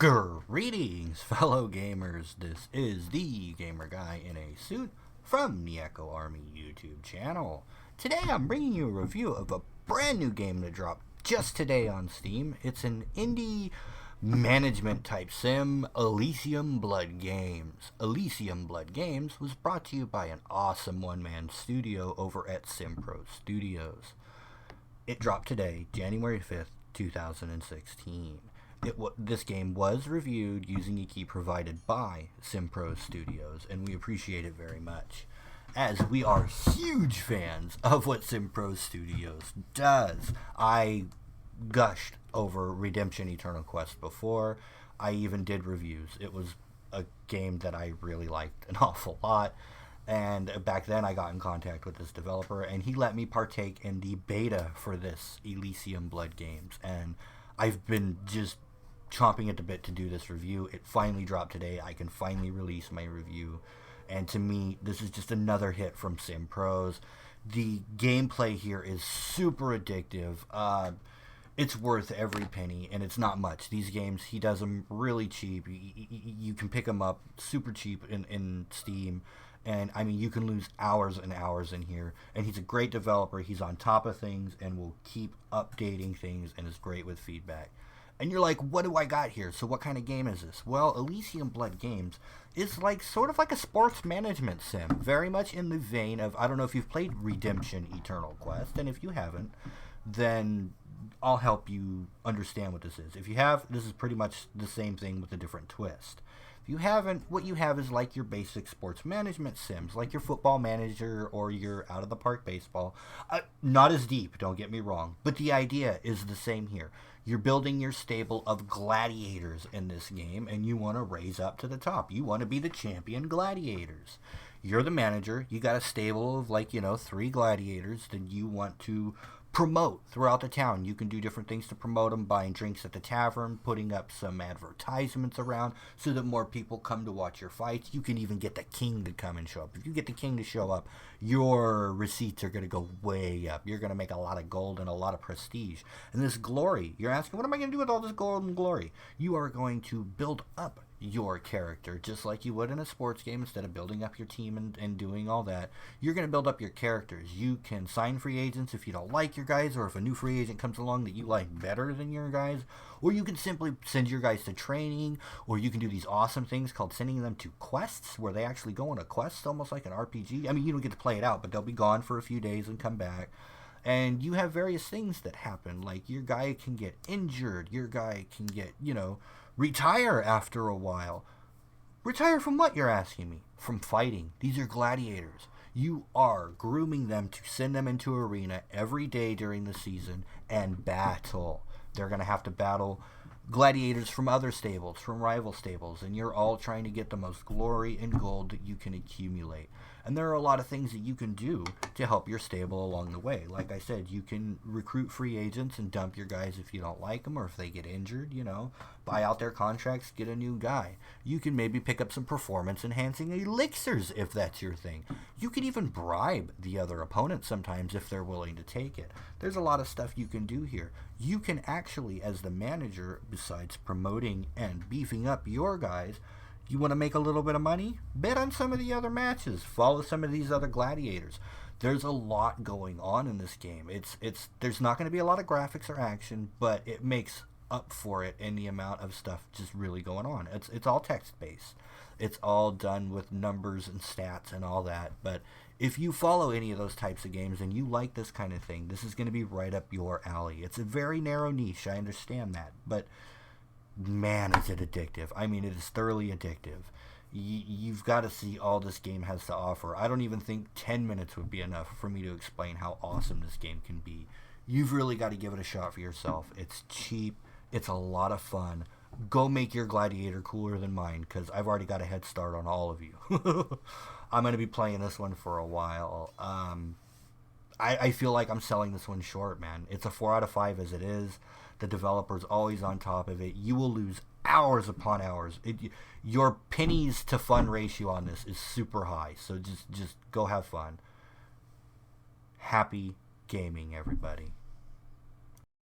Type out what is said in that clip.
Greetings, fellow gamers. This is the Gamer Guy in a Suit from the Echo Army YouTube channel. Today I'm bringing you a review of a brand new game that dropped just today on Steam. It's an indie management type sim, Elysium Blood Games. Elysium Blood Games was brought to you by an awesome one-man studio over at SimProse Studios. It dropped today, January 5th, 2016. This game was reviewed using a key provided by SimProse Studios, and we appreciate it very much, as we are huge fans of what SimProse Studios does. I gushed over Redemption Eternal Quest before. I even did reviews. It was a game that I really liked an awful lot, and back then I got in contact with this developer, and he let me partake in the beta for this Elysium Blood Games, and I've been just chomping at the bit to do this review. It finally dropped today. I can finally release my review, and to me this is just another hit from SimProse. The gameplay here is super addictive. It's worth every penny, and it's not much. These games, he does them really cheap. You can pick them up super cheap in Steam, and I mean, you can lose hours and hours in here. And he's a great developer. He's on top of things and will keep updating things, and is great with feedback. And you're like, what do I got here? So what kind of game is this? Well, Elysium Blood Games is sort of like a sports management sim, very much in the vein of, I don't know if you've played Redemption Eternal Quest, and if you haven't, then I'll help you understand what this is. If you have, this is pretty much the same thing with a different twist. If you haven't, what you have is like your basic sports management sims, like your Football Manager or your Out of the Park Baseball. Not as deep, don't get me wrong, but the idea is the same here. You're building your stable of gladiators in this game, and you want to raise up to the top. You want to be the champion gladiators. You're the manager. You got a stable of 3 gladiators that you want to promote throughout the town. You can do different things to promote them, buying drinks at the tavern, putting up some advertisements around so that more people come to watch your fights. You can even get the king to come and show up. If you get the king to show up, your receipts are going to go way up. You're going to make a lot of gold and a lot of prestige. And this glory, you're asking, what am I going to do with all this gold and glory? You are going to build up your character, just like you would in a sports game. Instead of building up your team and doing all that, you're going to build up your characters. You can sign free agents if you don't like your guys, or if a new free agent comes along that you like better than your guys, or you can simply send your guys to training, or you can do these awesome things called sending them to quests, where they actually go on a quest, almost like an RPG. I mean, you don't get to play it out, but they'll be gone for a few days and come back. And you have various things that happen, like your guy can get injured, your guy can get, retire after a while. Retire from what, you're asking me? From fighting. These are gladiators. You are grooming them to send them into arena every day during the season and battle. They're going to have to battle gladiators from other stables, from rival stables, and you're all trying to get the most glory and gold that you can accumulate. And there are a lot of things that you can do to help your stable along the way. Like I said, you can recruit free agents and dump your guys if you don't like them, or if they get injured, buy out their contracts, get a new guy. You can maybe pick up some performance enhancing elixirs if that's your thing. You can even bribe the other opponent sometimes if they're willing to take it. There's a lot of stuff you can do here. You can actually, as the manager, besides promoting and beefing up your guys, you want to make a little bit of money? Bet on some of the other matches. Follow some of these other gladiators. There's a lot going on in this game. There's not going to be a lot of graphics or action, but it makes up for it in the amount of stuff just really going on. It's all text-based. It's all done with numbers and stats and all that. But if you follow any of those types of games and you like this kind of thing, this is going to be right up your alley. It's a very narrow niche, I understand that, but man, is it addictive. I mean, it is thoroughly addictive. You've got to see all this game has to offer. I don't even think 10 minutes would be enough for me to explain how awesome this game can be. You've really got to give it a shot for yourself. It's cheap. It's a lot of fun. Go make your gladiator cooler than mine, because I've already got a head start on all of you. I'm going to be playing this one for a while. I feel like I'm selling this one short, man. It's a 4 out of 5 as it is. The developer's always on top of it. You will lose hours upon hours. Your pennies to fun ratio on this is super high. So just go have fun. Happy gaming, everybody.